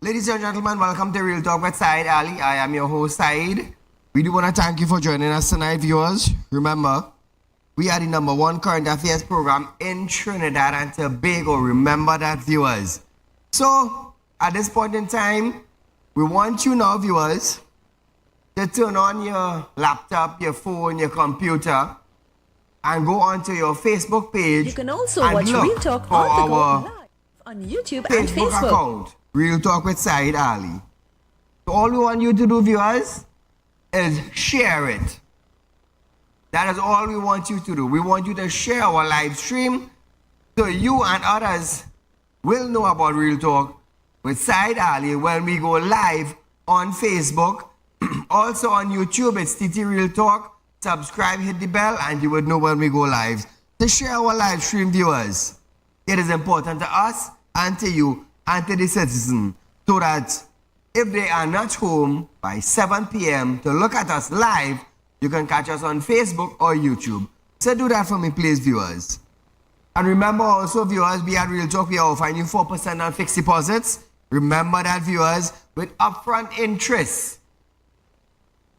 Ladies and gentlemen, welcome to Real Talk with Saieed Ali. I am your host, Saeed. We do want to thank you for joining us tonight, viewers. Remember, we are the #1 current affairs program in Trinidad and Tobago. Remember that, viewers. So, at this point in time, we want you now, viewers, to turn on your laptop, your phone, your computer, and go onto your Facebook page. You can also watch Real Talk on the go live on YouTube and Facebook. Account, Real Talk with Saieed Ali. So all we want you to do, viewers, is share it. That is all we want you to do. We want you to share our live stream so you and others will know about Real Talk with Saieed Ali when we go live on Facebook. Also on YouTube, it's TT Real Talk. Subscribe, hit the bell, and you would know when we go live. To share our live stream, viewers, it is important to us and to you and to the citizen, so that if they are not home by 7 p.m. to look at us live, you can catch us on Facebook or YouTube. So do that for me, please, viewers. And remember also, viewers, we at Real Talk, we are offering you 4% on fixed deposits. Remember that, viewers, with upfront interest.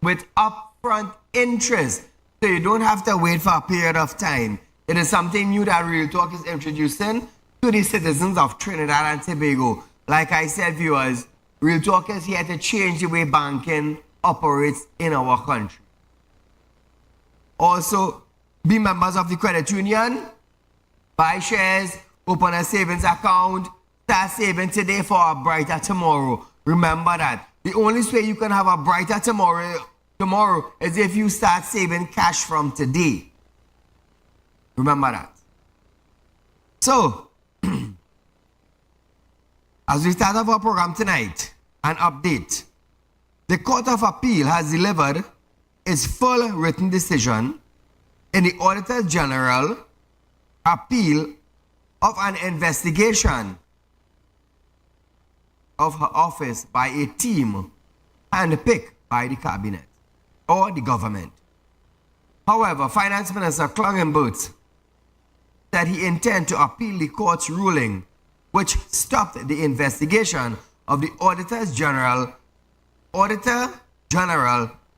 With upfront interest. So you don't have to wait for a period of time. It is something new that Real Talk is introducing to the citizens of Trinidad and Tobago. Like I said, viewers, Real Talk is here to change the way banking operates in our country. Also, be members of the credit union, buy shares, open a savings account, start saving today for a brighter tomorrow. Remember that. The only way you can have a brighter tomorrow is if you start saving cash from today. Remember that. So, as we start off our program tonight, an update. The Court of Appeal has delivered its full written decision in the Auditor General appeal of an investigation of her office by a team handpicked by the cabinet or the government. However, Finance Minister Clungenbert said he intends to appeal the court's ruling, which stopped the investigation of the Auditor General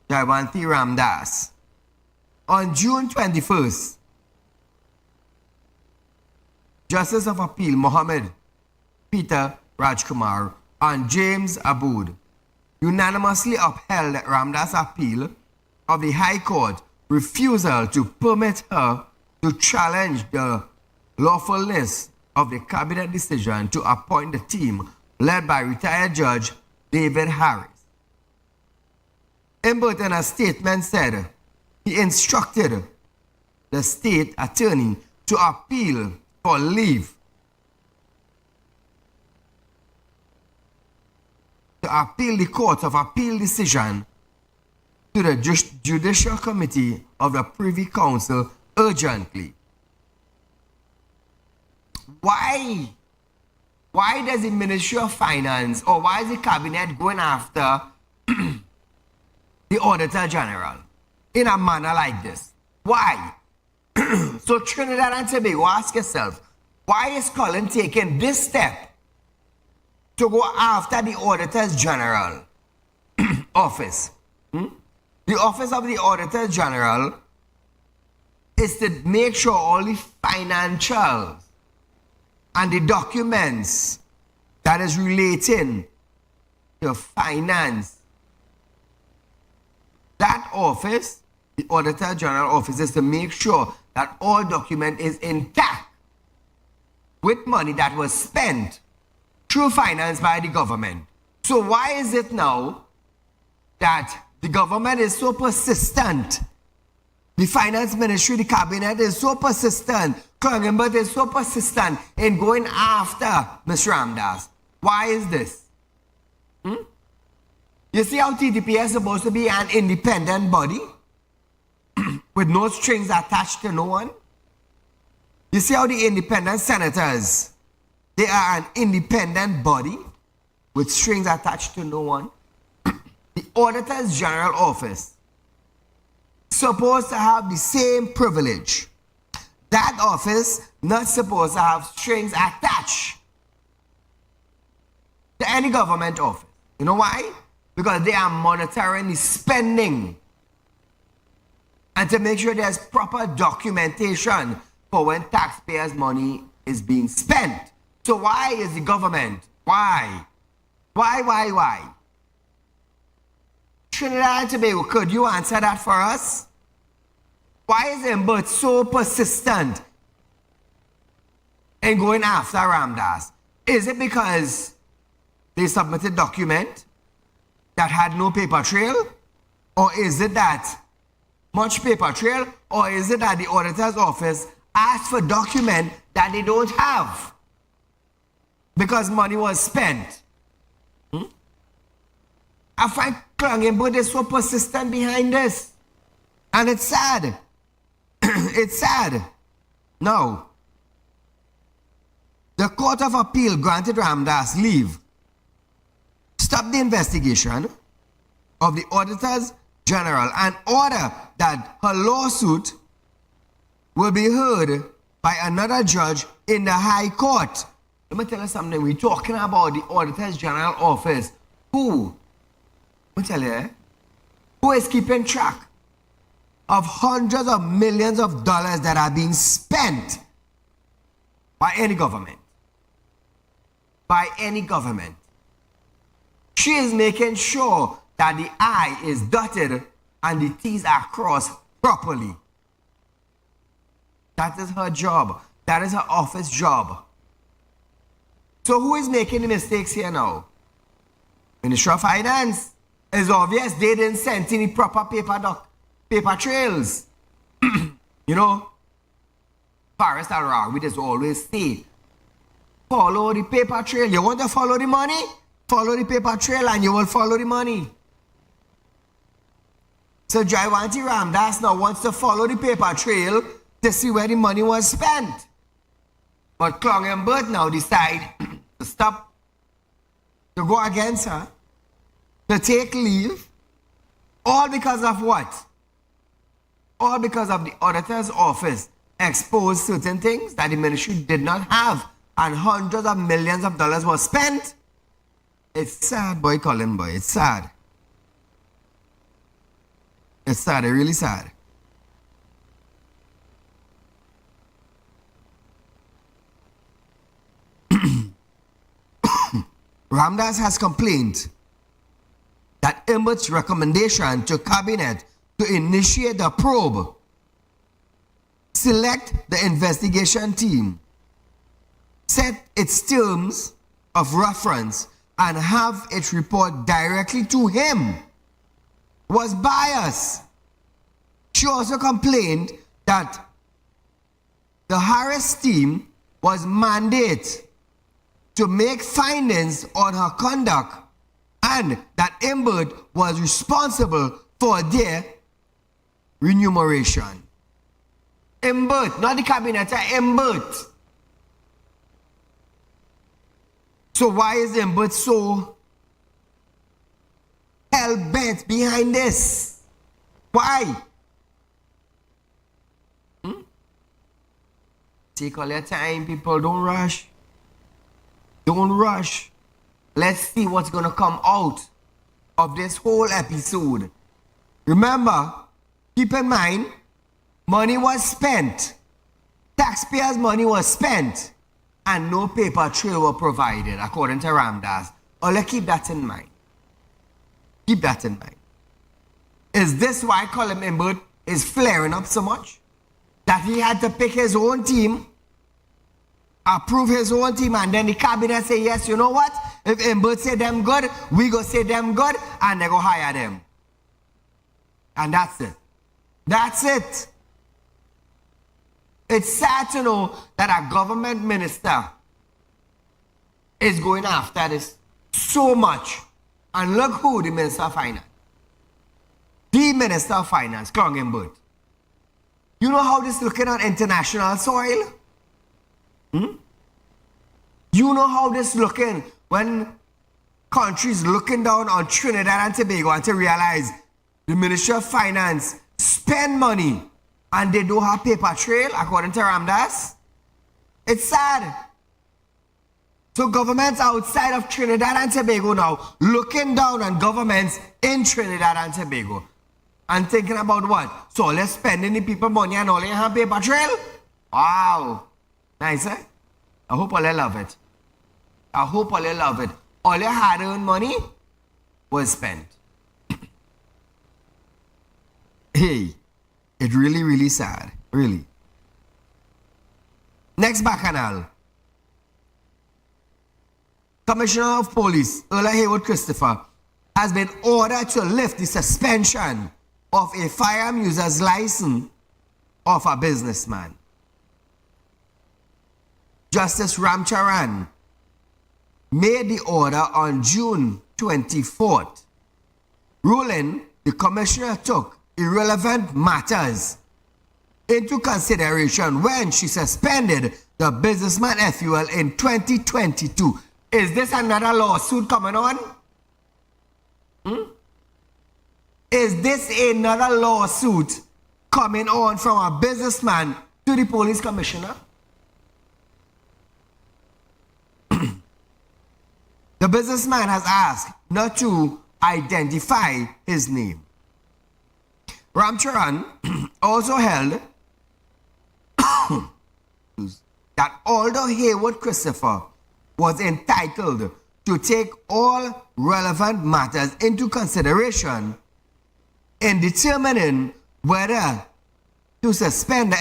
Jayawanti Ramdas. On June 21st, Justice of Appeal Mohammed Peter Rajkumar and James Aboud unanimously upheld Ramdas' appeal of the High Court refusal to permit her to challenge the lawfulness of the cabinet decision to appoint the team led by retired Judge David Harris. Imbert in a statement said he instructed the state attorney to appeal for leave to appeal the Court of Appeal decision to the Judicial Committee of the Privy Council urgently. Why does the Ministry of Finance, or why is the Cabinet going after the Auditor General in a manner like this? Why? So Trinidad and Tobago, ask yourself, why is Colin taking this step to go after the Auditor General office? The office of the Auditor General is to make sure all the financials and the documents that is relating to finance. That office, the Auditor General office, is to make sure that all document is intact with money that was spent through finance by the government. So why is it now that the government is so persistent? The Finance Ministry, the Cabinet is so persistent. Clungenbert is so persistent in going after Ms. Ramdas. Why is this? You see how TTP is supposed to be an independent body with no strings attached to no one? You see how the independent senators, they are an independent body with strings attached to no one? The Auditor's General Office supposed to have the same privilege. That office not supposed to have strings attached to any government office. You know why? Because they are monitoring the spending and to make sure there's proper documentation for when taxpayers' money is being spent. So why is the government? Why? Why? Trinidad and Tobago, could you answer that for us? Why is Embert so persistent in going after Ramdas? Is it because they submitted a document that had no paper trail? Or is it that much paper trail? Or is it that the auditor's office asked for document that they don't have because money was spent? I find Embert is so persistent behind this. And it's sad. It's sad. Now, the Court of Appeal granted Ramdas leave, stopped the investigation of the Auditors General and order that her lawsuit will be heard by another judge in the High Court. Let me tell you something. We're talking about the Auditors General office. Who? Let me tell you, who is keeping track of hundreds of millions of dollars that are being spent by any government? By any government. She is making sure that the I is dotted and the T's are crossed properly. That is her job. That is her office job. So who is making the mistakes here now? Ministry of Finance. It's obvious they didn't send any proper paper trails. You know, Paris and we just always say, follow the paper trail. You want to follow the money? Follow the paper trail and you will follow the money. So Jaiwanti Ramdas now wants to follow the paper trail to see where the money was spent. But Embert now decide to stop, to go against her, to take leave, all because of what? All because of the auditor's office exposed certain things that the ministry did not have, and hundreds of millions of dollars were spent. It's sad, boy, Colin, boy. It's sad. It's sad, it's really sad. Ramdas has complained that Embert's recommendation to Cabinet to initiate the probe, select the investigation team, set its terms of reference, and have it report directly to him was biased. She also complained that the Harris team was mandated to make findings on her conduct and that Embert was responsible for their remuneration. Embert, not the cabinet, Embert. So why is Embert so hell-bent behind this? Why? Take all your time, people. Don't rush. Don't rush. Let's see what's going to come out of this whole episode. Remember, keep in mind, money was spent. Taxpayers' money was spent. And no paper trail were provided, according to Ramdas. Oh, let's keep that in mind. Keep that in mind. Is this why Colin Embert is flaring up so much? That he had to pick his own team, approve his own team, and then the cabinet say, yes, you know what? If Embert say them good, we go say them good, and they go hire them. And that's it. That's it. It's sad to know that a government minister is going after this so much. And look who the Minister of Finance. The Minister of Finance, Embert. You know how this looking on international soil? You know how this looking when countries looking down on Trinidad and Tobago and to realize the Ministry of Finance spend money and they don't have paper trail, according to Ramdas? It's sad. So governments outside of Trinidad and Tobago now looking down on governments in Trinidad and Tobago and thinking about what? So let's spending the people money and all they have paper trail? Wow. Nice, eh? I hope all they love it. I hope all they love it. All your hard-earned money was spent. Hey, it's really, really sad. Really. Next bacchanal. Commissioner of Police, Earl Haywood Christopher, has been ordered to lift the suspension of a firearm user's license of a businessman. Justice Ramcharan made the order on June 24th, ruling the commissioner took irrelevant matters into consideration when she suspended the businessman FUL in 2022. Is this another lawsuit coming on? Is this another lawsuit coming on from a businessman to the police commissioner? The businessman has asked not to identify his name. Ramcharan also held that although Haywood Christopher was entitled to take all relevant matters into consideration in determining whether to suspend the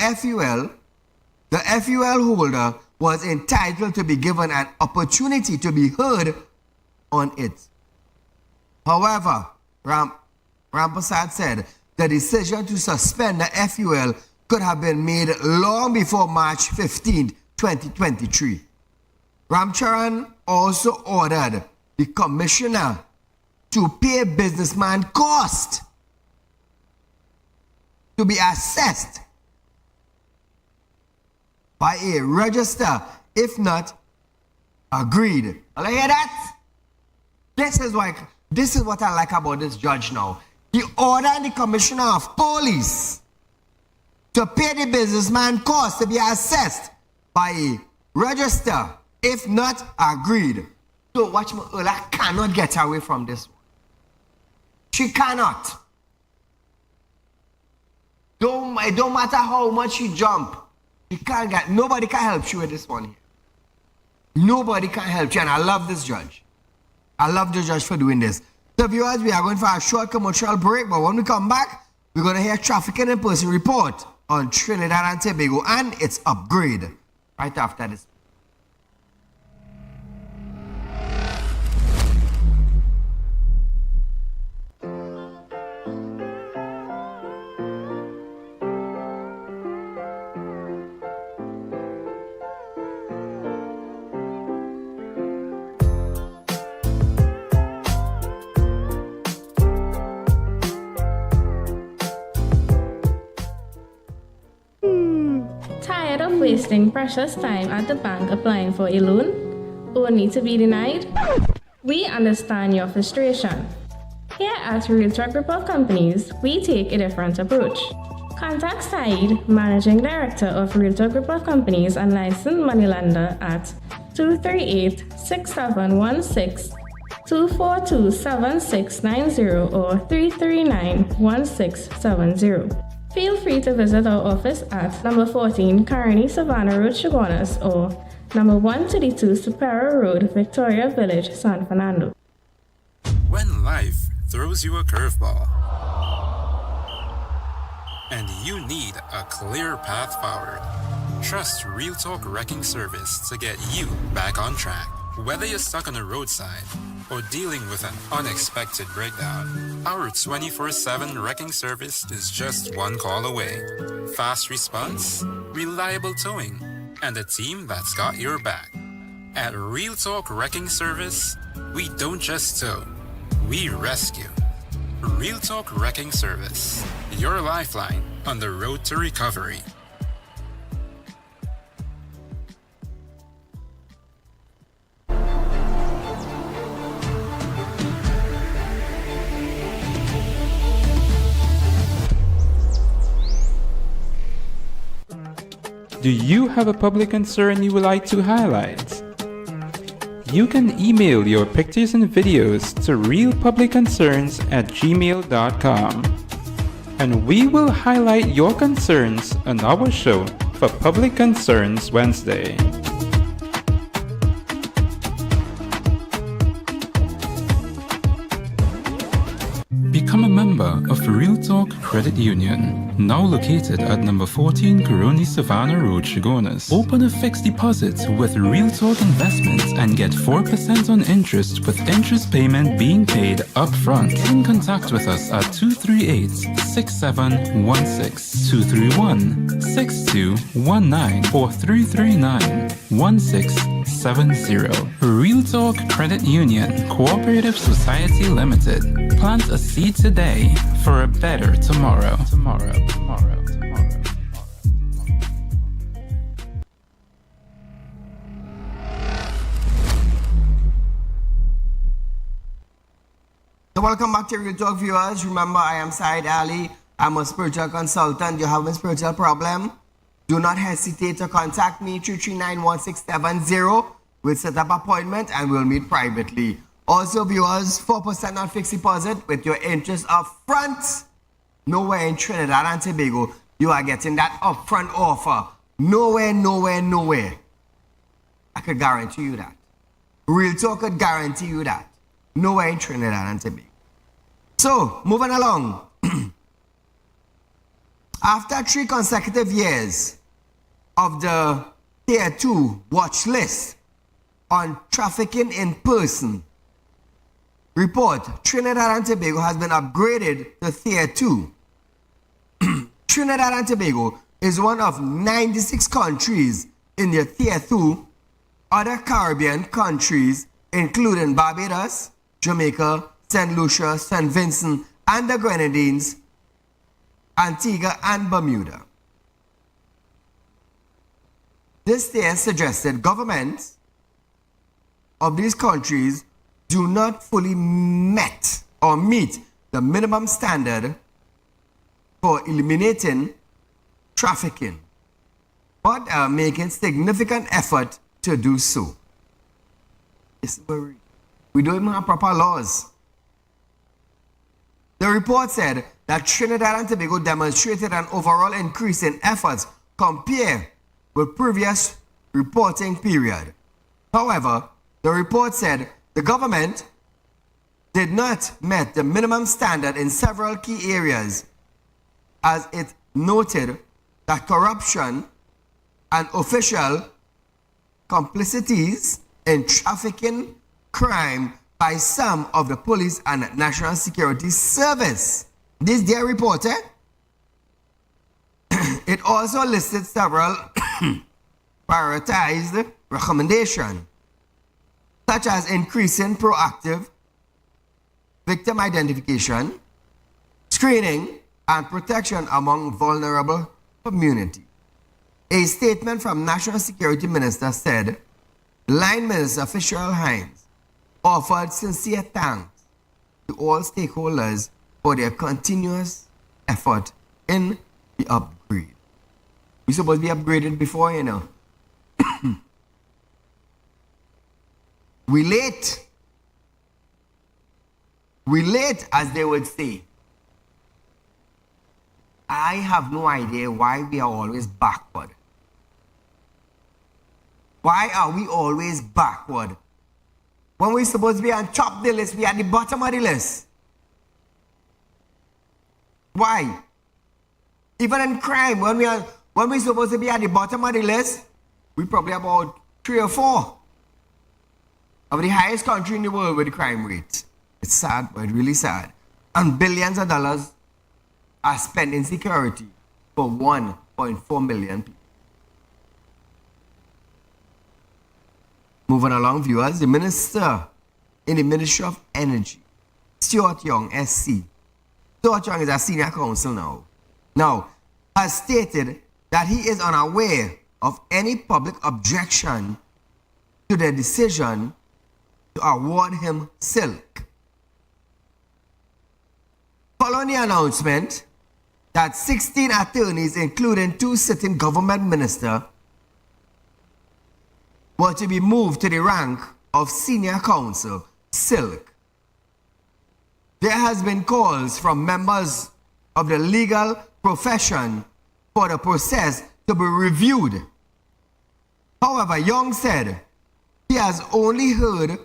FUL holder was entitled to be given an opportunity to be heard on it. However, Rampasad said the decision to suspend the FUL could have been made long before March 15, 2023. Ramcharan also ordered the commissioner to pay businessman cost to be assessed by a register, if not agreed. All I hear that? This is what I like about this judge now. He ordered the commissioner of police to pay the businessman cost to be assessed by a register, if not agreed. So watch me, Ola cannot get away from this one. She cannot. It don't matter how much she jump. She can't get, nobody can help you with this one here. Nobody can help you, and I love this judge. I love the judge for doing this. So viewers, we are going for a short commercial break, but when we come back, we're going to hear trafficking in person report on Trinidad and Tobago and its upgrade right after this. Tired of wasting precious time at the bank applying for a loan, only to be denied? We understand your frustration. Here at Realtor Group of Companies, we take a different approach. Contact Saieed, Managing Director of Realtor Group of Companies and licensed moneylender at 238-6716, 242-7690 or 339-1670. Feel free to visit our office at number 14 Carney Savannah Road, Chaguanas, or number 132 Superior Road, Victoria Village, San Fernando. When life throws you a curveball and you need a clear path forward, trust Real Talk Wrecking Service to get you back on track. Whether you're stuck on the roadside or dealing with an unexpected breakdown, our 24/7 wrecking service is just one call away. Fast response, reliable towing, and a team that's got your back. At Real Talk Wrecking Service, we don't just tow, we rescue. Real Talk Wrecking Service, your lifeline on the road to recovery. Do you have a public concern you would like to highlight? You can email your pictures and videos to realpublicconcerns@gmail.com. And we will highlight your concerns on our show for Public Concerns Wednesday. Become a member of Real Talk Credit Union, now located at number 14 Coroni Savannah Road, Chagonas. Open a fixed deposit with Real Talk Investments and get 4% on interest with interest payment being paid up front. Get in contact with us at 238-6716, 231-6219 or 339-1670. Real Talk Credit Union, Cooperative Society Limited. Plant a seed today for a better tomorrow. So welcome back to Real Talk viewers. Remember, I am Saieed Ali. I'm a spiritual consultant. You have a spiritual problem? Do not hesitate to contact me, 339-1670. We'll set up an appointment and we'll meet privately. Also, viewers, 4% on fixed deposit with your interest up front. Nowhere in Trinidad and Tobago you are getting that upfront offer. Nowhere. I could guarantee you that. Real Talk could guarantee you that. Nowhere in Trinidad and Tobago. So, moving along. After 3 consecutive years of the Tier 2 watch list on trafficking in person, report, Trinidad and Tobago has been upgraded to Tier 2. Trinidad and Tobago is one of 96 countries in the Tier 2. Other Caribbean countries, including Barbados, Jamaica, St. Lucia, St. Vincent, and the Grenadines, Antigua, and Bermuda. This tier suggested governments of these countries do not fully meet the minimum standard for eliminating trafficking, but are making significant effort to do so. We don't even have proper laws. The report said that Trinidad and Tobago demonstrated an overall increase in efforts compared with previous reporting period. However, the report said the government did not meet the minimum standard in several key areas, as it noted that corruption and official complicities in trafficking crime by some of the police and National Security Service. This their report, It also listed several prioritized recommendations, such as increasing proactive victim identification, screening, and protection among vulnerable communities. A statement from National Security Minister said, Line Minister Fisher Hines offered sincere thanks to all stakeholders for their continuous effort in the upgrade. We're supposed to be upgraded before, you know. We late, as they would say. I have no idea why we are always backward. Why are we always backward? When we're supposed to be on top of the list, we are at the bottom of the list. Why? Even in crime, when we're supposed to be at the bottom of the list, we probably about 3 or 4 of the highest country in the world with the crime rate. It's sad, but it's really sad. And billions of dollars are spent in security for 1.4 million people. Moving along, viewers, the minister in the Ministry of Energy, Stuart Young, SC. Stuart Young is a senior counsel now, has stated that he is unaware of any public objection to the decision to award him silk. Following the announcement that 16 attorneys, including 2 sitting government ministers, were to be moved to the rank of Senior Counsel, Silk. There has been calls from members of the legal profession for the process to be reviewed. However, Young said he has only heard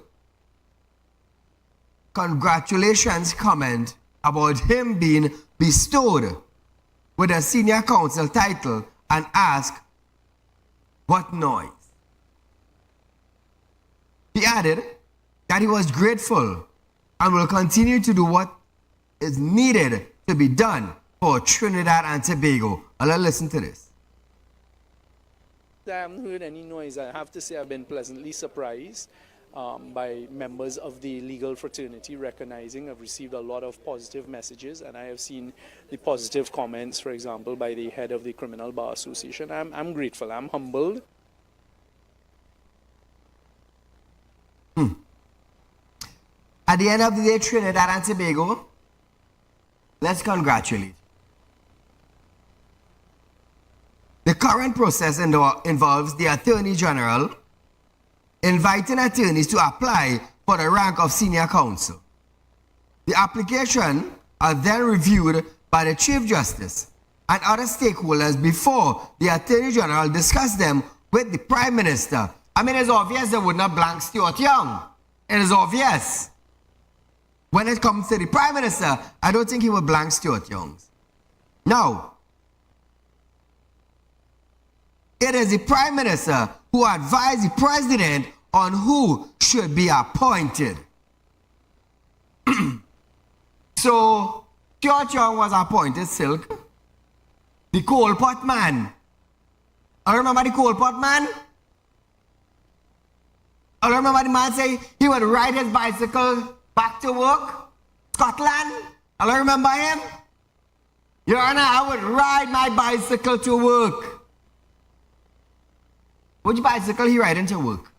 congratulations comment about him being bestowed with a senior counsel title and asked, what noise? He added that he was grateful and will continue to do what is needed to be done for Trinidad and Tobago. Let's listen to this. I haven't heard any noise. I have to say I've been pleasantly surprised by members of the legal fraternity recognizing. I've received a lot of positive messages, and I have seen the positive comments, for example, by the head of the Criminal Bar Association. I'm grateful. I'm humbled. At the end of the day, Trinidad and Tobago, let's congratulate. The current process involves the Attorney General inviting attorneys to apply for the rank of Senior Counsel. The application are then reviewed by the Chief Justice and other stakeholders before the Attorney General discuss them with the Prime Minister. I mean, it's obvious they would not blank Stuart Young. It is obvious. When it comes to the Prime Minister, I don't think he would blank Stuart Young. Now, it is the Prime Minister who advised the President on who should be appointed. So, Stuart Young was appointed, Silk. The coal pot man. I remember the coal pot man? I remember the man say he would ride his bicycle back to work, Scotland. I remember him. Your Honor, I would ride my bicycle to work. Which bicycle he riding to work?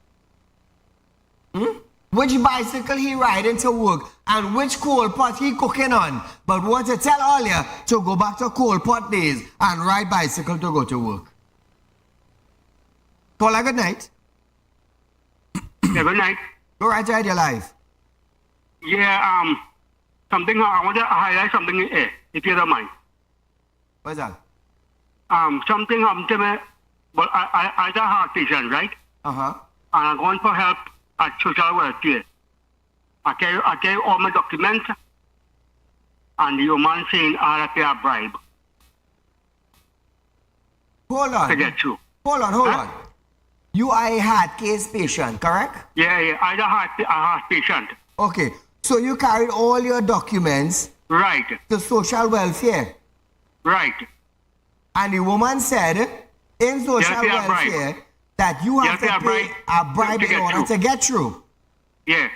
Which bicycle he riding to work? And which coal pot he cooking on? But want to tell all you to go back to coal pot days and ride bicycle to go to work. Call a good night. Yeah, good night. Go right ahead your life. Yeah, something I want to highlight something here, if you don't mind. What's that? Something happened to me. Well, I a heart patient, right? Uh-huh. And I'm going for help at social welfare. I carry all my documents, and the woman saying I have to pay a bribe Hold on. to get through. Hold on. You are a heart case patient, correct? Yeah, I a heart patient. Okay. So you carried all your documents Right, to social welfare. right. And the woman said in social pay a bribe. welfare that you have to pay a bribe to in get order through. to get through. Yeah.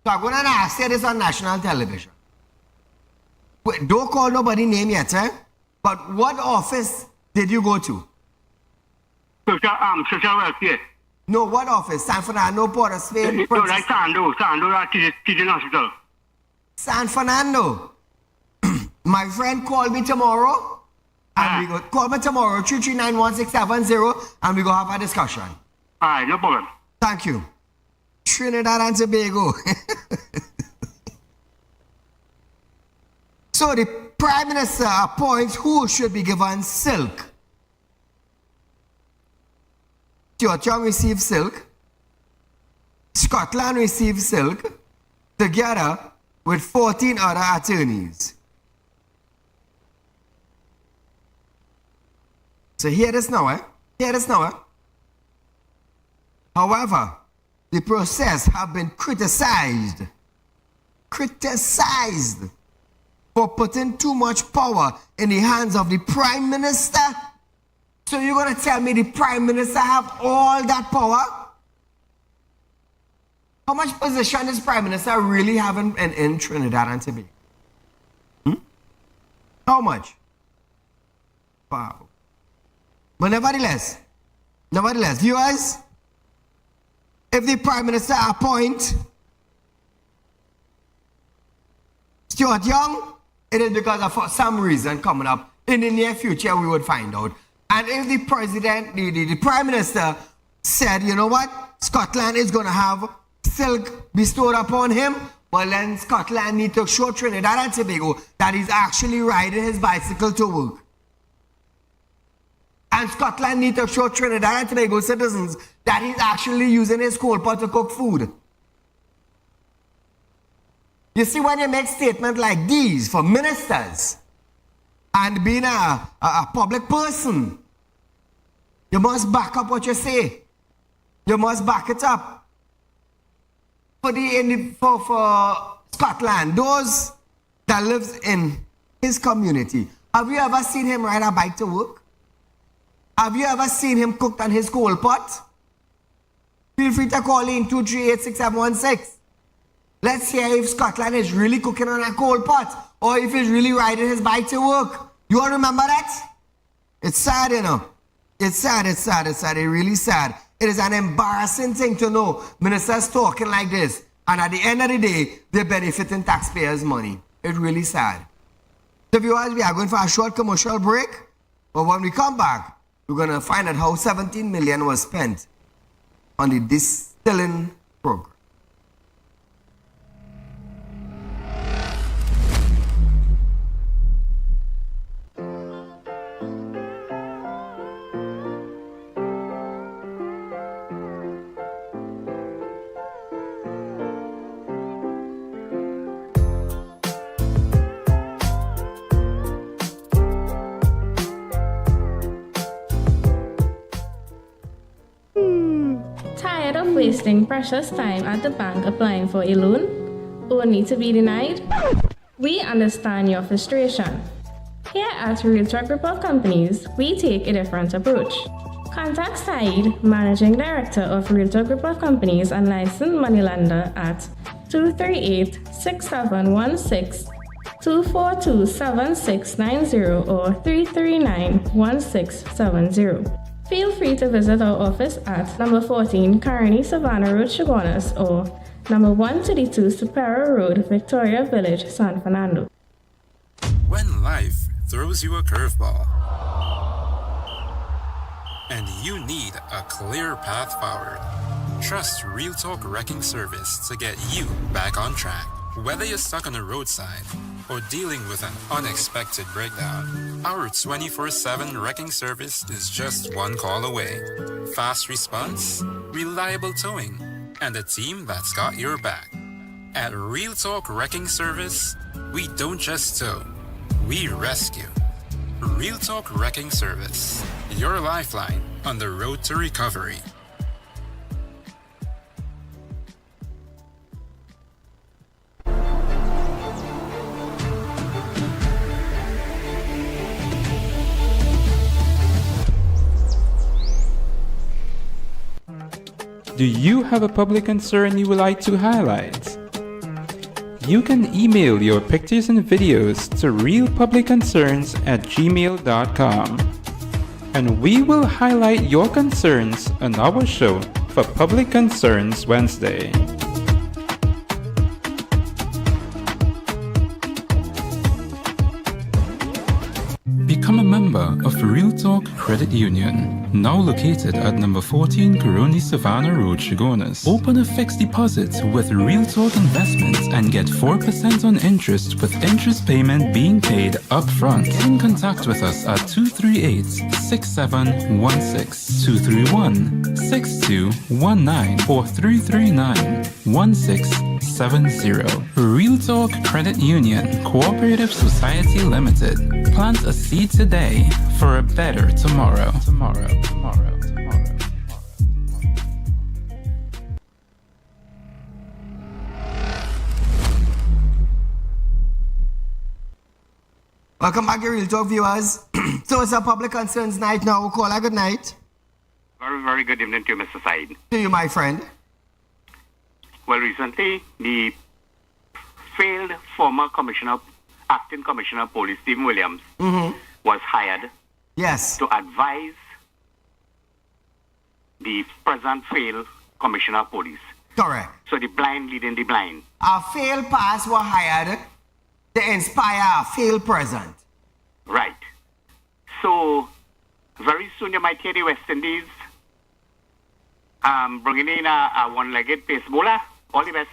So I'm going to ask you this on national television. Wait, don't call nobody name yet, eh? But what office did you go to? Social welfare. No, what office? San Fernando, Port of Spain, No, like Sando at Teaching Hospital. San Fernando. My friend called me tomorrow. And we go call me tomorrow, 3391670, and we go have a discussion. All right, no problem. Thank you. Trinidad and Tobago. So the Prime Minister appoints who should be given silk. Stuart Young received silk. Scotland received silk, together with 14 other attorneys. So hear this now, eh? Hear this now, eh? However, the process have been criticized for putting too much power in the hands of the Prime Minister. So you're going to tell me the Prime Minister have all that power? How much position is Prime Minister really having in Trinidad and Tobago? How much? Wow. But nevertheless, viewers, if the Prime Minister appoint Stuart Young, it is because of some reason coming up in the near future we would find out. And if the President, the Prime Minister said, you know what? Scotland is going to have silk bestowed upon him. But then Scotland need to show Trinidad and Tobago that he's actually riding his bicycle to work. And Scotland need to show Trinidad and Tobago citizens that he's actually using his coal pot to cook food. You see, when you make statements like these for ministers and being a public person, you must back up what you say. You must back it up. For Scotland, those that lives in his community, have you ever seen him ride a bike to work? Have you ever seen him cook on his coal pot? Feel free to call in 238-6716. Let's hear if Scotland is really cooking on a coal pot or if he's really riding his bike to work. You all remember that? It's sad, you know. It's sad. It's really sad. It is an embarrassing thing to know ministers talking like this, and at the end of the day, they're benefiting taxpayers' money. It's really sad. So viewers, we are going for a short commercial break, but when we come back, we're going to find out how 17 million was spent on the distilling program. Tired of wasting precious time at the bank applying for a loan, only to be denied? We understand your frustration. Here at Realtor Group of Companies, we take a different approach. Contact Saieed, Managing Director of Realtor Group of Companies and licensed moneylender at 238-6716, 242-7690 or 339-1670. Feel free to visit our office at number 14 Carney Savannah Road, Chaguanas, or number 132 Superior Road, Victoria Village, San Fernando. When life throws you a curveball and you need a clear path forward, trust Real Talk Wrecking Service to get you back on track. Whether you're stuck on the roadside or dealing with an unexpected breakdown, our 24/7 wrecking service is just one call away. Fast response, reliable towing, and a team that's got your back. At Real Talk Wrecking Service, we don't just tow, we rescue. Real Talk Wrecking Service, your lifeline on the road to recovery. Do you have a public concern you would like to highlight? You can email your pictures and videos to realpublicconcerns@gmail.com, and we will highlight your concerns on our show for Public Concerns Wednesday. Become a member of Real Talk Credit Union, now located at number 14 Caroni Savannah Road, Chaguanas. Open a fixed deposit with Real Talk Investments and get 4% on interest with interest payment being paid up front. Get in contact with us at 238-6716, 231-6219 or 339-1670. Real Talk Credit Union Cooperative Society Limited. Plant a seed today for a better tomorrow. Welcome back, Real Talk viewers. So it's a public concerns night now. We'll call a good night. Very, very good evening to you, Mr. Said. To you, my friend. Well, recently, the failed former acting commissioner of police, Stephen Williams, was hired to advise the present failed commissioner of police. Correct. So the blind leading the blind. A failed past were hired to inspire a failed present. Right. So very soon you might hear the West Indies bringing in a one-legged pace bowler. All the best.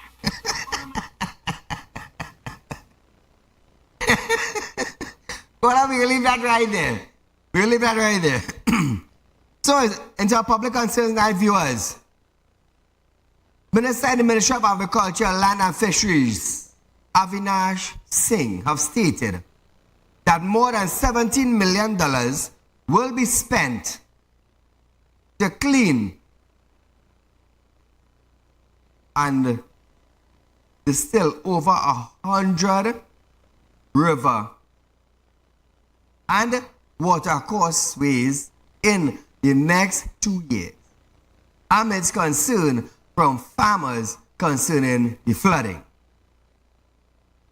Well, we'll leave that right there. We'll leave that right there. So, into our public concerns night viewers, Minister in the Ministry of Agriculture, Land and Fisheries, Avinash Singh, have stated that more than $17 million will be spent to clean and distill over 100 river and water courseways in the next 2 years, amidst concern from farmers concerning the flooding.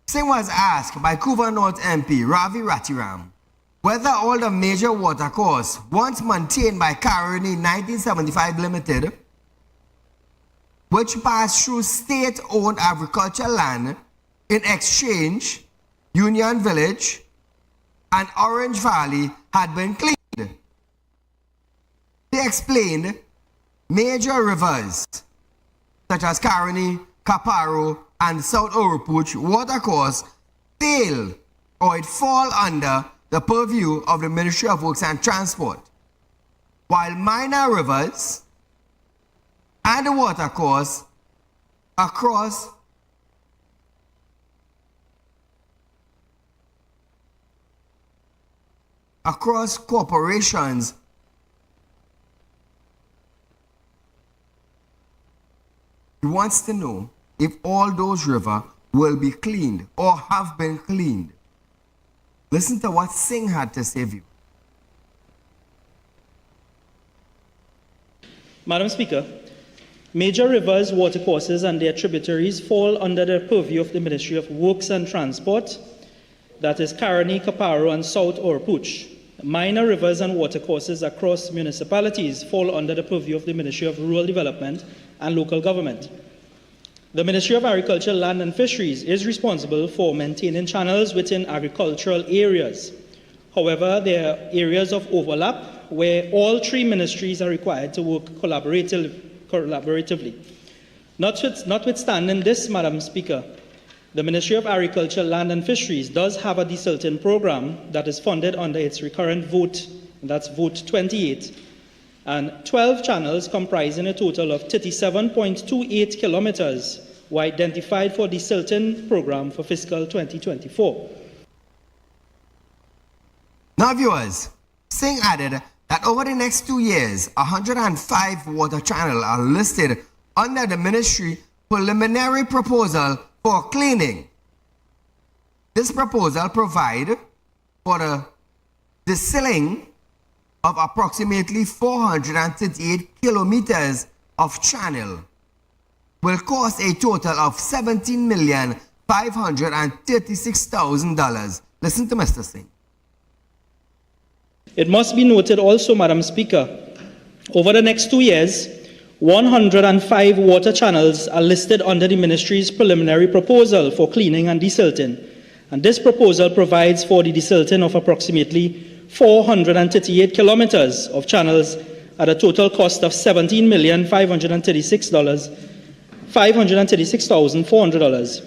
Singh was asked by Couva North MP Ravi Ratiram whether all the major watercourses once maintained by Caroni 1975 Limited, which passed through state-owned agricultural land in exchange, Union Village and Orange Valley, had been cleaned. They explained major rivers such as Caroni, Caparo, and South Oropouche watercourse fail or it fall under the purview of the Ministry of Works and Transport, while minor rivers and the watercourse across corporations he wants to know if all those rivers will be cleaned or have been cleaned. Listen to what Singh had to say. Madam Speaker, major rivers, watercourses and their tributaries fall under the purview of the Ministry of Works and Transport, that is Caroni, Caparo and South Oropouche. Minor rivers and watercourses across municipalities fall under the purview of the Ministry of Rural Development and Local Government. The Ministry of Agriculture, Land and Fisheries is responsible for maintaining channels within agricultural areas. However, there are areas of overlap where all three ministries are required to work collaboratively. Notwithstanding this, Madam Speaker, the Ministry of Agriculture, Land and Fisheries does have a desilting program that is funded under its recurrent vote, and that's vote 28, and 12 channels comprising a total of 37.28 kilometers were identified for the desilting program for fiscal 2024. Now, viewers, Singh added that over the next 2 years, 105 water channels are listed under the ministry preliminary proposal for cleaning. This proposal provides for the desilting of approximately 438 kilometers of channel, will cost a total of $17,536,000. Listen to Mr. Singh. It must be noted also, Madam Speaker, over the next 2 years, 105 water channels are listed under the Ministry's preliminary proposal for cleaning and desilting. And this proposal provides for the desilting of approximately 438 kilometers of channels at a total cost of $17,536,400.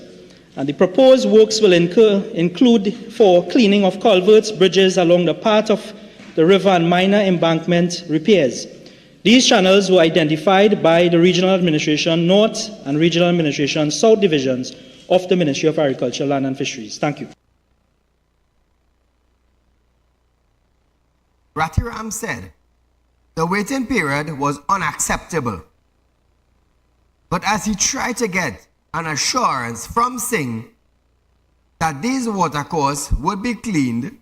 And the proposed works will include for cleaning of culverts, bridges along the path of the river and minor embankment repairs. These channels were identified by the Regional Administration North and Regional Administration South divisions of the Ministry of Agriculture, Land and Fisheries. Thank you. Ratiram said the waiting period was unacceptable. But as he tried to get an assurance from Singh that these watercourses would be cleaned,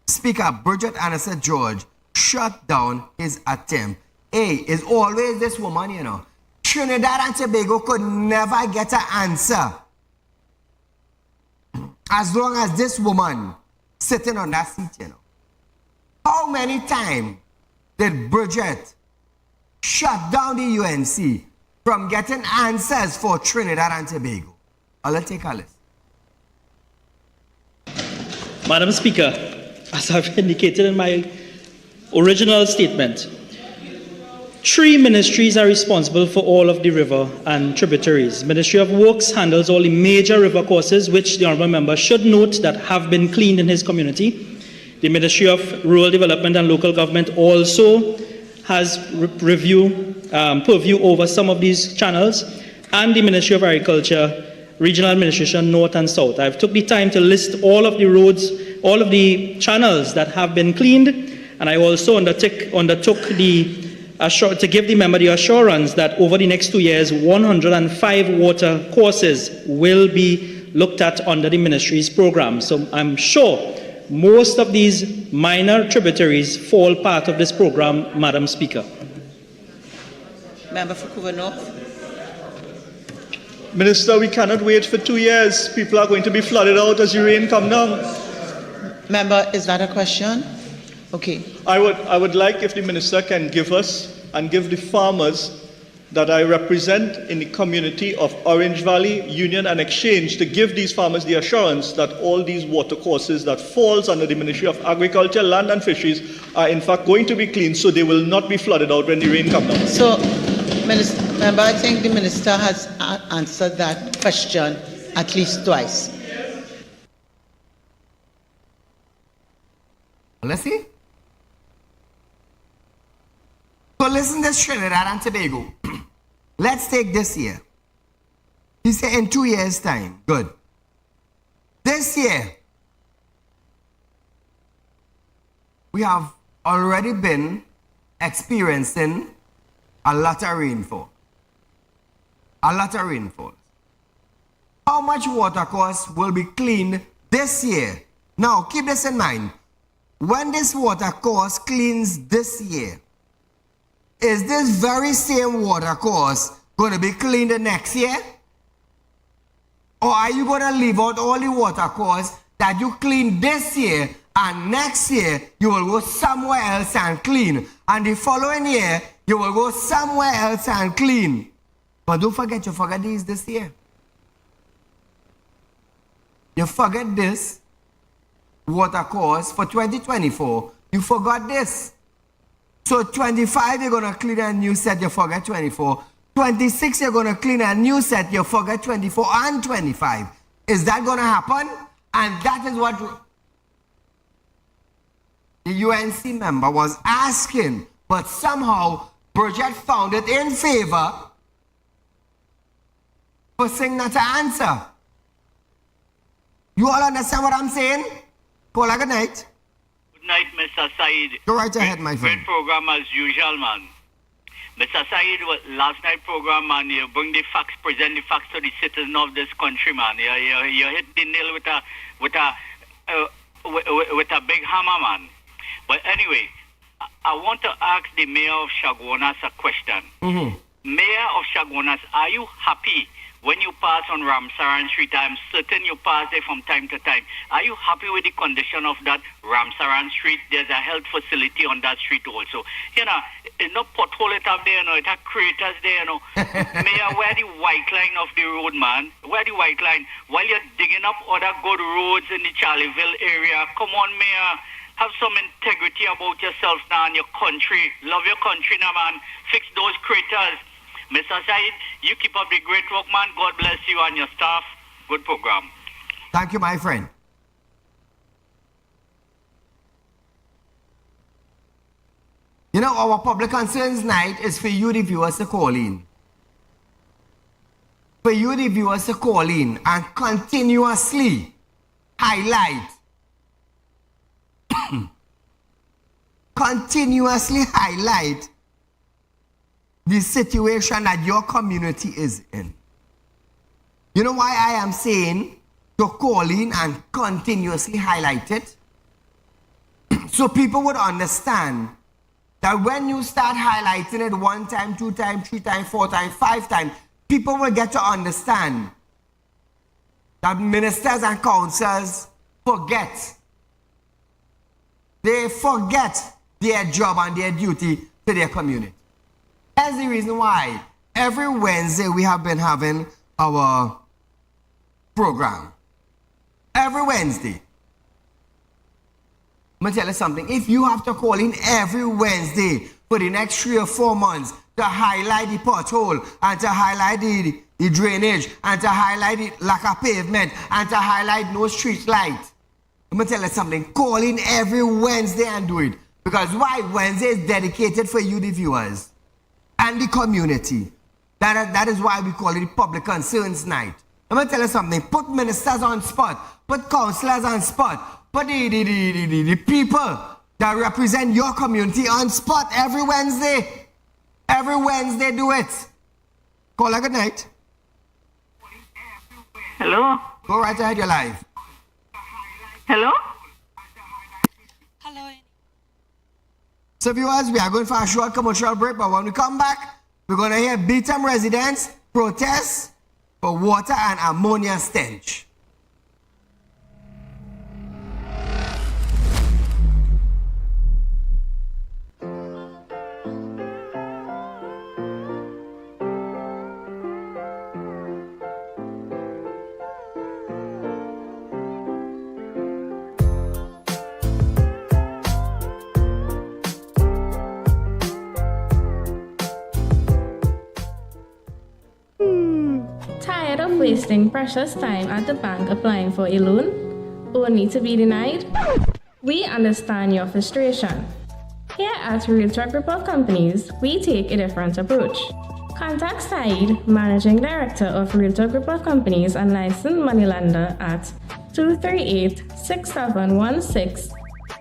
Speaker Bridget Anderson George shut down his attempt. Hey, it's always this woman, you know. Trinidad and Tobago could never get an answer as long as this woman sitting on that seat, you know. How many times did Bridget shut down the UNC from getting answers for Trinidad and Tobago? Let's take a list. Madam Speaker, as I've indicated in my original statement, 3 ministries are responsible for all of the river and tributaries. Ministry of Works handles all the major river courses, which the honourable member should note that have been cleaned in his community. The Ministry of Rural Development and Local Government also has purview over some of these channels, and the Ministry of Agriculture, Regional Administration, North and South. I've took the time to list all of the roads, all of the channels that have been cleaned, and I also undertook to give the member the assurance that over the next 2 years, 105 water courses will be looked at under the ministry's program. So I'm sure most of these minor tributaries fall part of this program, Madam Speaker. Member for Couva North. Minister, we cannot wait for 2 years. People are going to be flooded out as the rain come down. Member, is that a question? Okay. I would like if the minister can give us and give the farmers that I represent in the community of Orange Valley, Union and Exchange, to give these farmers the assurance that all these water courses that falls under the Ministry of Agriculture, Land and Fisheries are in fact going to be cleaned, so they will not be flooded out when the rain comes down. So, Member, I think the minister has answered that question at least twice. Let's see. So listen to this, Trinidad and Tobago. Let's take this year. He said in 2 years' time. Good. This year, we have already been experiencing a lot of rainfall. A lot of rainfall. How much water course will be cleaned this year? Now, keep this in mind. When this water course cleans this year, is this very same water course going to be cleaned the next year? Or are you going to leave out all the water course that you clean this year, and next year you will go somewhere else and clean, and the following year you will go somewhere else and clean? But don't forget, you forgot these this year. You forget this water course for 2024. You forgot this. So 25, you're going to clean a new set, you forget 24. 26, you're going to clean a new set, you forget 24 and 25. Is that going to happen? And that is what the UNC member was asking. But somehow, Bridget found it in favor for saying not to answer. You all understand what I'm saying? Paula, good night. Good night, Mr. Saeed. Go right ahead, my friend. Great program as usual, man. Mr. Saeed, last night program, man, you bring the facts, present the facts to the citizens of this country, man. You hit the nail with a big hammer, man. But anyway, I want to ask the mayor of Chaguanas a question. Mm-hmm. Mayor of Chaguanas, are you happy when you pass on Ramsaran Street? I'm certain you pass there from time to time. Are you happy with the condition of that Ramsaran Street? There's a health facility on that street also. You know, it's no pothole it up there, you know, it has craters there, you know. Mayor, where the white line of the road, man? Where the white line? While you're digging up other good roads in the Charleville area, come on, Mayor. Have some integrity about yourself now and your country. Love your country now, man. Fix those craters. Mr. Saeed, you keep up the great work, man. God bless you and your staff. Good program. Thank you, my friend. You know, our public concerns night is for you, the viewers, to call in. For you, the viewers, to call in and continuously highlight. Continuously highlight the situation that your community is in. You know why I am saying to call in and continuously highlight it? So people would understand that when you start highlighting it 1 time, 2 times, 3 times, 4 times, 5 times, people will get to understand that ministers and councils forget. They forget their job and their duty to their community. That's the reason why every Wednesday we have been having our program. Every Wednesday. I'm going to tell you something. If you have to call in every Wednesday for the next 3 or 4 months to highlight the pothole and to highlight the drainage and to highlight the lack of pavement and to highlight no street light. I'm going to tell you something. Call in every Wednesday and do it. Because why? Wednesday is dedicated for you, the viewers, and the community. That is why we call it Public Concerns Night. I'm going to tell you something. Put ministers on spot. Put councillors on spot. Put the people that represent your community on spot every Wednesday. Every Wednesday, do it. Call her good night. Hello? Go right ahead, you're live. Hello? Hello. So viewers, we are going for a short commercial break, but when we come back, we're going to hear Beetham residents protest for water and ammonia stench. Tired of wasting precious time at the bank applying for a loan, only to be denied? We understand your frustration. Here at Realtor Group of Companies, we take a different approach. Contact Saieed, Managing Director of Realtor Group of Companies and licensed moneylender at 238-6716,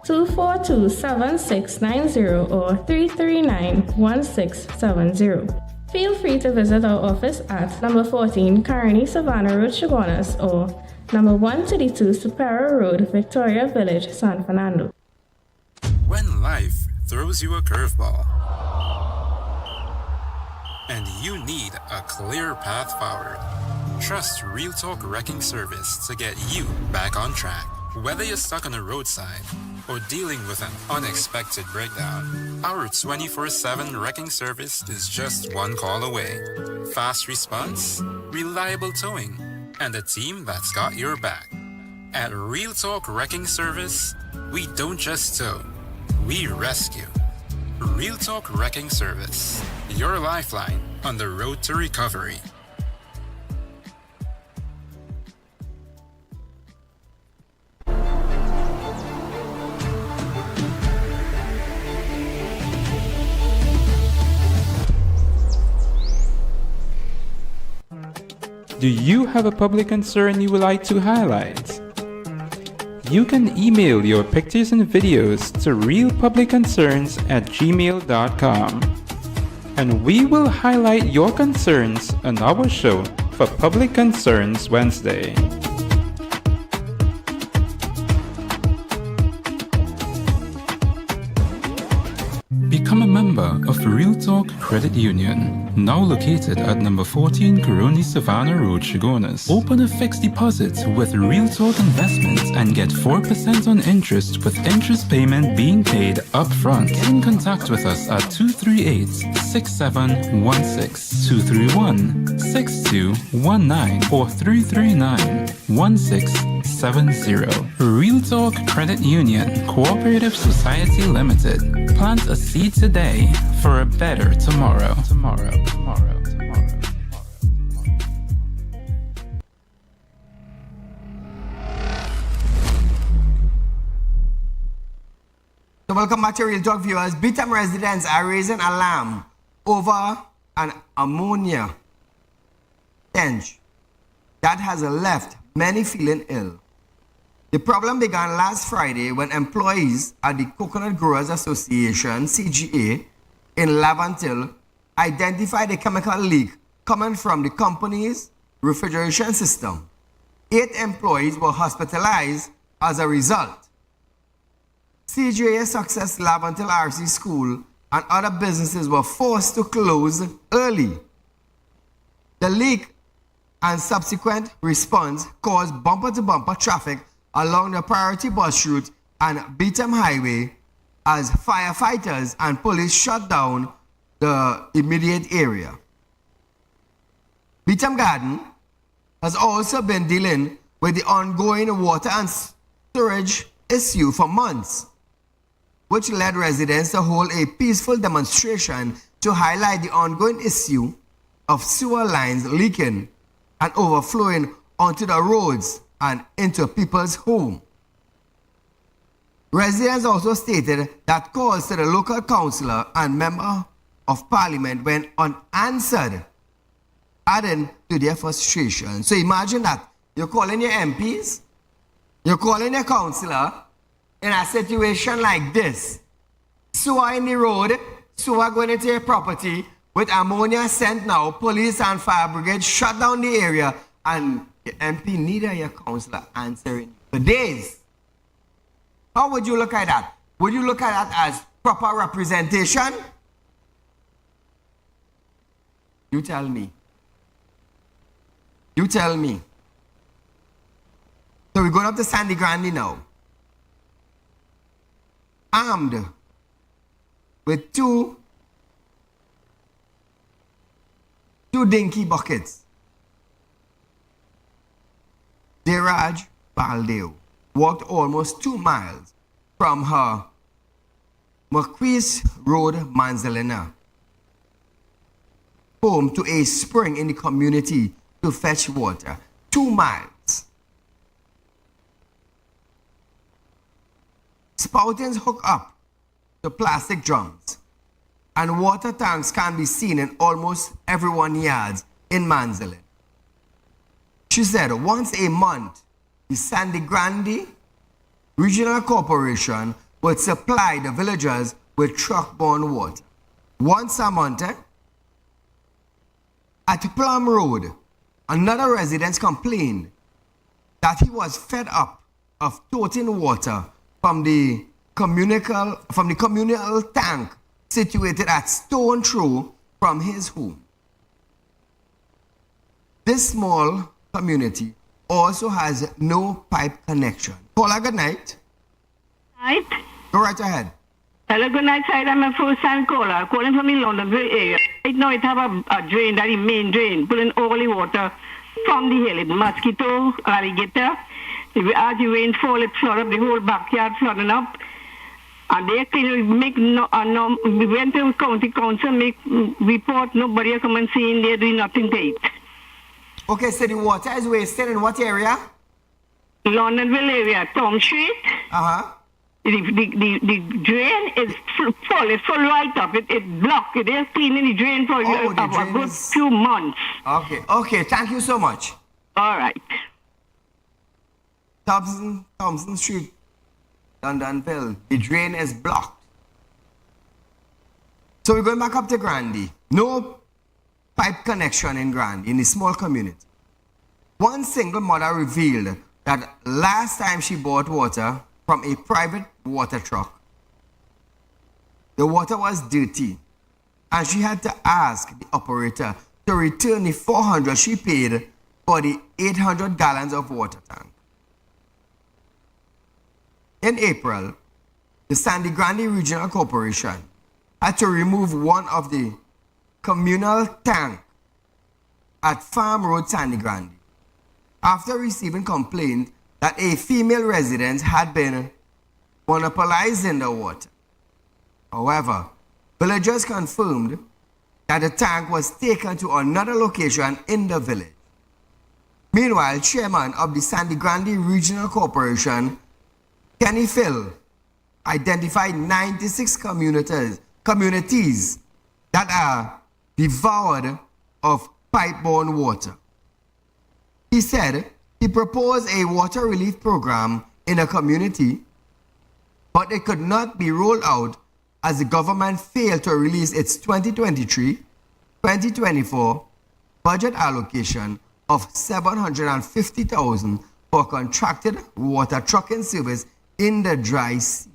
242-7690 or 339-1670. Feel free to visit our office at number 14 Carney Savannah Road, Chaguanas, or number 132 Superior Road, Victoria Village, San Fernando. When life throws you a curveball and you need a clear path forward, trust Real Talk Wrecking Service to get you back on track. Whether you're stuck on a roadside or dealing with an unexpected breakdown, our 24/7 wrecking service is just one call away. Fast response, reliable towing, and a team that's got your back. At Real Talk Wrecking Service, we don't just tow, we rescue. Real Talk Wrecking Service, your lifeline on the road to recovery. Do you have a public concern you would like to highlight? You can email your pictures and videos to realpublicconcerns@gmail.com, and we will highlight your concerns on our show for Public Concerns Wednesday. Become a member of Real Talk Credit Union, now located at number 14 Coroni Savannah Road, Chaguanas. Open a fixed deposit with Real Talk Investments and get 4% on interest with interest payment being paid upfront. Get in contact with us at 238-6716, 231-6219 or 339-1670. Real Talk Credit Union, Cooperative Society Limited. Plant a seed today for a better tomorrow. So welcome back to Real Talk viewers. Beetham residents are raising alarm over an ammonia stench that has left many feeling ill. The problem began last Friday when employees at the Coconut Growers Association, CGA, in Laventille identified a chemical leak coming from the company's refrigeration system. 8 employees were hospitalized as a result. CGA Success Laventille RC School and other businesses were forced to close early. The leak and subsequent response caused bumper-to-bumper traffic along the priority bus route and Beetham Highway as firefighters and police shut down the immediate area. Beetham Garden has also been dealing with the ongoing water and storage issue for months. which led residents to hold a peaceful demonstration to highlight the ongoing issue of sewer lines leaking and overflowing onto the roads and into people's homes. Residents also stated that calls to the local councillor and member of parliament went unanswered, adding to their frustration. So imagine that you're calling your MPs, you're calling your councillor in a situation like this. Sewer in the road, sewer going into your property, with ammonia sent now, police and fire brigade shut down the area, and the MP, neither your councillor answering for days. How would you look at that? Would you look at that as proper representation? You tell me. You tell me. So we're going up to Sandy Grande now. Armed with two dinky buckets. Diraj Baldeo walked almost 2 miles from her Marquis Road, Manzalina, home to a spring in the community to fetch water. 2 miles. Spoutings hook up to plastic drums, and water tanks can be seen in almost everyone's yards in Manzalin. She said once a month, the Sandy Grande Regional Corporation would supply the villagers with truck-borne water. Once a month, at Plum Road, another resident complained that he was fed up of toting water from the communal tank situated at Stone Throw from his home. This small community also has no pipe connection. Paula, good night. Night. Go right ahead. Hello, good night, Saieed. I'm a first-time caller, calling from the Londonville area. Right now, it have a drain, that is main drain, pulling all the water from the hill. It mosquito, alligator. As the rain fall, it flood up the whole backyard, flooding up. And they we went to county council, make report, nobody come and see, they do nothing to it. Okay, so the water is wasted in what area? Londonville area, Tom Street. Uh-huh. The drain is full. It's full right up. It blocked. It is cleaning the drain for a good few months. Okay. Thank you so much. All right. Thompson Street, Londonville. The drain is blocked. So we're going back up to Grande. No pipe connection in Grande, in the small community. One single mother revealed that last time she bought water from a private water truck, the water was dirty, and she had to ask the operator to return the $400 she paid for the 800 gallons of water tank. In April, the Sandy Grande Regional Corporation had to remove one of the communal tanks at Farm Road, Sandy Grande, after receiving complaint that a female resident had been monopolizing the water. However, villagers confirmed that the tank was taken to another location in the village. Meanwhile, chairman of the Sandy Grande Regional Corporation, Kenny Phil, identified 96 communities that are devoured of pipe-borne water. He said he proposed a water relief program in a community, but it could not be rolled out as the government failed to release its 2023-2024 budget allocation of $750,000 for contracted water trucking service in the dry sea.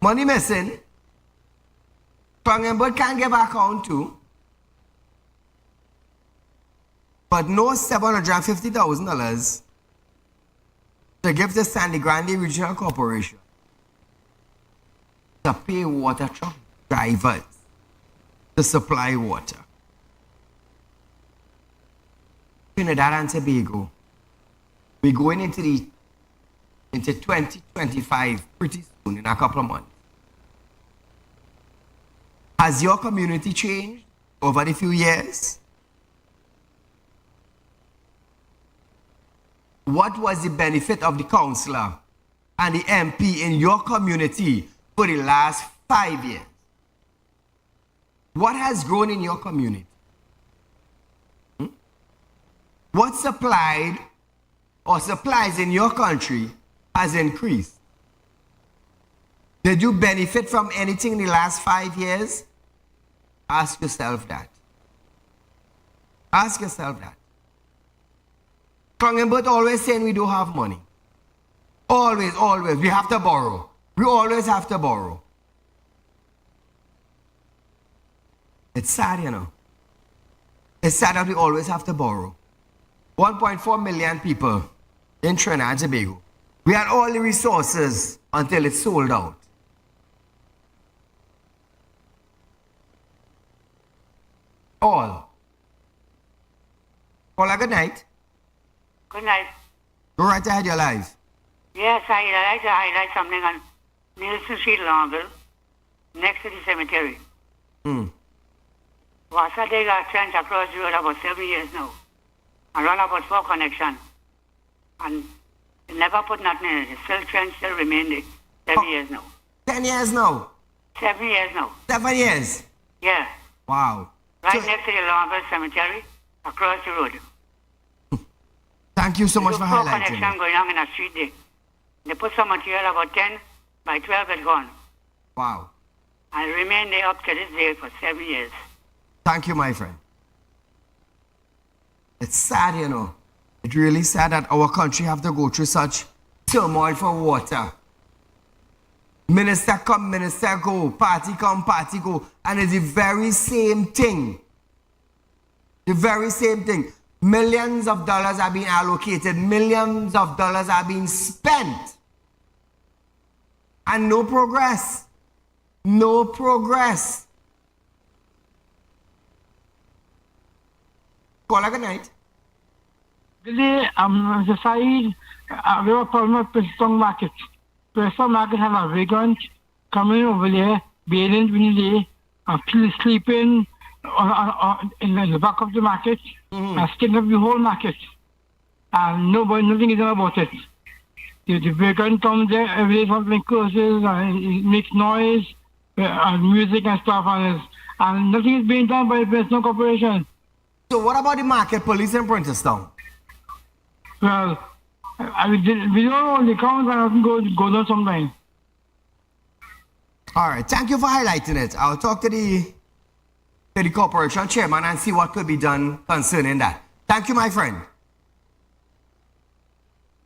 Money missing. But can't give account to. But no $750,000 to give the Sandy Grande Regional Corporation to pay water truck drivers to supply water. Trinidad and Tobago, We're going into 2025 pretty soon, in a couple of months. Has your community changed over the few years? What was the benefit of the councillor and the MP in your community for the last 5 years? What has grown in your community? What supplied or supplies in your country has increased? Did you benefit from anything in the last 5 years? Ask yourself that. Ask yourself that. Klangenbert always saying we don't have money. Always, always. We have to borrow. We always have to borrow. It's sad, you know. It's sad that we always have to borrow. 1.4 million people in Trinidad and Tobago. We had all the resources until it sold out. All. Paula, good night. Good night. Go right ahead, your life. Yes, I'd like to highlight something on Nielsen Street, Longville, next to the cemetery. Wasa they got trench across the road about 7 years now. I run about 4 connections. And they never put nothing in it. The still trench still remain there. 7 years now. 10 years now? 7 years now. 7 years? Yeah. Wow. Right next to the Longville cemetery, across the road. Thank you so much for highlighting. 4 connections going on in a street there. They put some material about 10 by 12 it's gone. Wow. And remain there up to this day for 7 years. Thank you, my friend. It's sad, you know. It's really sad that our country have to go through such turmoil for water. Minister come, minister go, party come, party go. And it's the very same thing. The very same thing. Millions of dollars are being allocated. Millions of dollars are being spent. And no progress. No progress. Call a good night. Good day, Mr. Saeed. We have a problem with Preston Market. Preston Market have a vagrant coming over there, bathing during the day, and people sleeping in the back of the market, and sticking up the whole market. And nothing is done about it. The vagrant comes there every day, make curses, and it makes noise, and music and stuff, and nothing is being done by the Preston Corporation. So what about the market police in Princeton? Well, we don't know the count and go down sometime. All right, thank you for highlighting it. I'll talk to the corporation chairman and see what could be done concerning that. Thank you, my friend.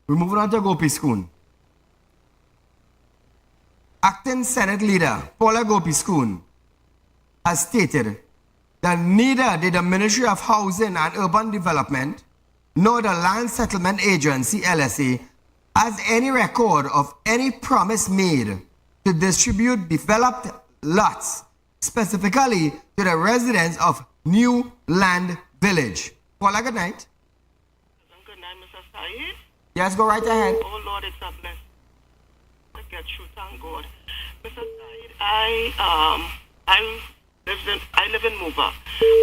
We're moving on to Gopi Schoon. Acting Senate Leader Paula Gopi Schoon has stated that neither did the Ministry of Housing and Urban Development nor the Land Settlement Agency, LSA, has any record of any promise made to distribute developed lots, specifically to the residents of New Land Village. Paula, good night. Good night, Mr. Saeed. Yes, go right ahead. Oh, Lord, it's a blessing. Let's get through, thank God. Mr. Saeed, I live in Mova,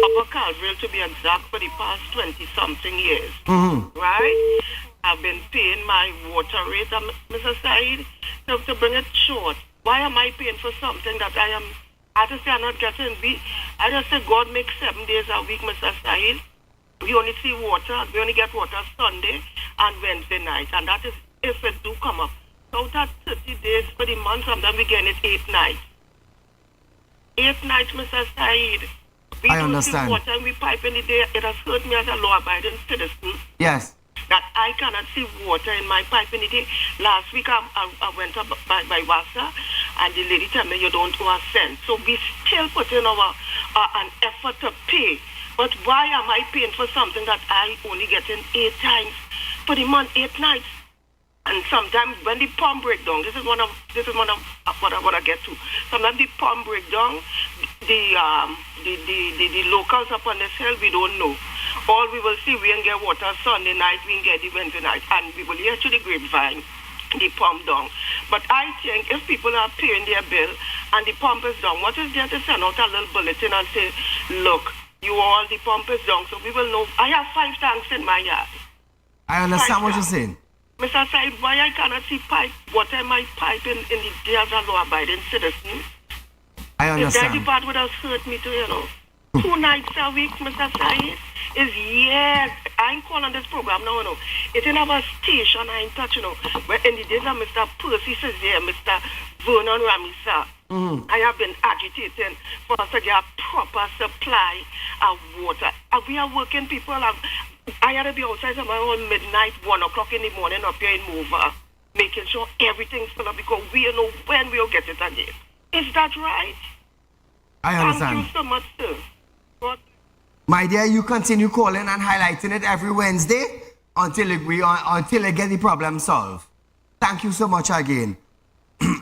Upper Calvary, to be exact, for the past 20-something years. Right? I've been paying my water rate, Mr. Saeed, to bring it short. Why am I paying for something that I just say I'm not getting? I just say God makes 7 days a week, Mr. Saeed. We only see water, we only get water Sunday and Wednesday night, and that is if it do come up. So that's 30 days for the month, sometimes we get it 8 nights. 8 nights, Mr. Saeed. We I don't understand. see water and we pipe in the day. It has hurt me as a law-abiding citizen. Yes. That I cannot see water in my pipe in the day. Last week I went up by Wasa and the lady told me you don't owe a cent. So we still put in an effort to pay. But why am I paying for something that I only get in 8 times for the month, 8 nights? And sometimes when the pump break down, this is one of what I want to get to. Sometimes the pump break down, the locals up on this hill, we don't know. All we will see, we can get water Sunday night, we can get it Wednesday night, and we will hear to the grapevine the pump down. But I think if people are paying their bill and the pump is down, what is there to send out a little bulletin and say, look, you all, the pump is down, so we will know. I have 5 tanks in my yard. I understand what you're saying. Mr. Said, why I cannot see water in my pipe in the day as a law-abiding citizen? I understand. The dirty part would have hurt me too, 2 nights a week, Mr. Said, is years. I ain't calling this program now, It's in our station, I ain't touch, Where in the days of Mr. Percy says here, Mr. Vernon Ramisa, I have been agitating for us to get a proper supply of water. And we are working people. I had to be outside around midnight, 1 o'clock in the morning up here in Mover, making sure everything's full up because we don't know when we'll get it again. Is that right? I understand. Thank you so much, sir. But my dear, you continue calling and highlighting it every Wednesday until they get the problem solved. Thank you so much again.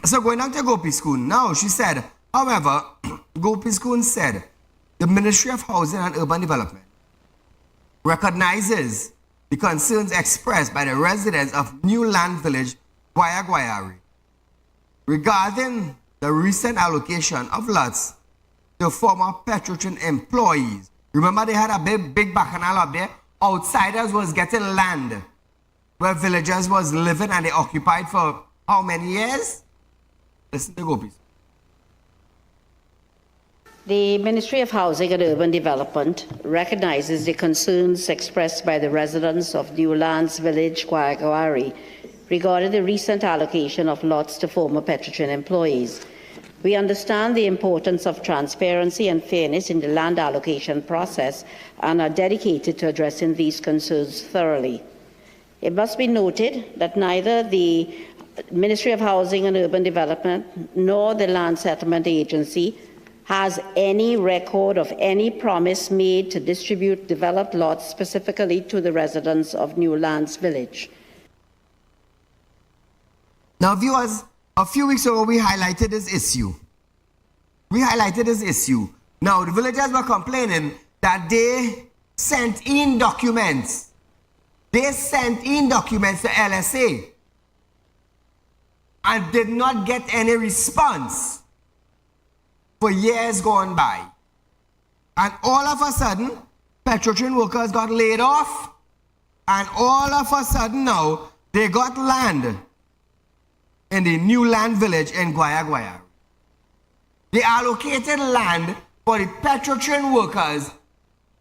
So going on to Gopi School. Now, she said, however, Gopi School said, the Ministry of Housing and Urban Development recognizes the concerns expressed by the residents of New Land Village, Guayagüeyari, regarding the recent allocation of lots to former Petrotrin employees. Remember they had a big bacchanal up there? Outsiders was getting land where villagers was living and they occupied for how many years? Listen to Gopi. The Ministry of Housing and Urban Development recognizes the concerns expressed by the residents of New Lands Village, Guayagüeyari, regarding the recent allocation of lots to former Petrotrin employees. We understand the importance of transparency and fairness in the land allocation process and are dedicated to addressing these concerns thoroughly. It must be noted that neither the Ministry of Housing and Urban Development nor the Land Settlement Agency has any record of any promise made to distribute developed lots specifically to the residents of New Lands Village. Now, viewers, a few weeks ago, we highlighted this issue. Now, the villagers were complaining that they sent in documents. They sent in documents to LSA and did not get any response for years gone by. And all of a sudden, Petrotrin workers got laid off, and all of a sudden now, they got land in the New Land Village in Guayagüeyari. They allocated land for the Petrotrin workers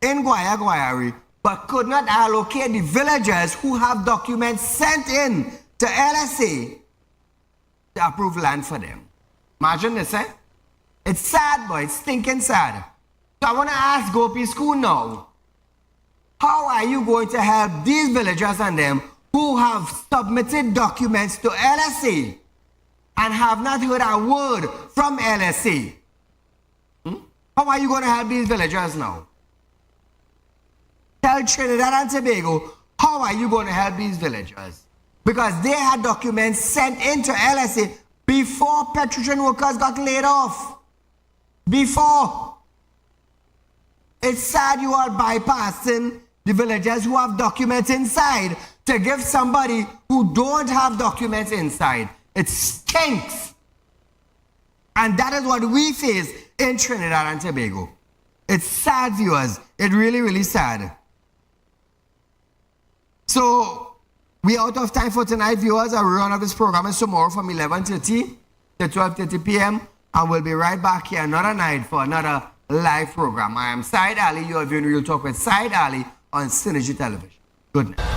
in Guayagüeyari, but could not allocate the villagers who have documents sent in to LSA to approve land for them. Imagine this, eh? It's sad, boy. It's stinking sad. So I want to ask Gopi School now, how are you going to help these villagers and them who have submitted documents to LSA and have not heard a word from LSA? How are you going to help these villagers now? Tell Trinidad and Tobago, how are you going to help these villagers? Because they had documents sent into LSA before Petrotrin workers got laid off. Before. It's sad you are bypassing the villagers who have documents inside to give somebody who don't have documents inside. It stinks. And that is what we face in Trinidad and Tobago. It's sad, viewers. It's really, really sad. So, we're out of time for tonight, viewers. Our run of this program is tomorrow from 11:30 to 12:30 p.m. And we'll be right back here another night for another live program. I am Saieed Ali. You are viewing Real Talk with Saieed Ali on Synergy Television. Good night.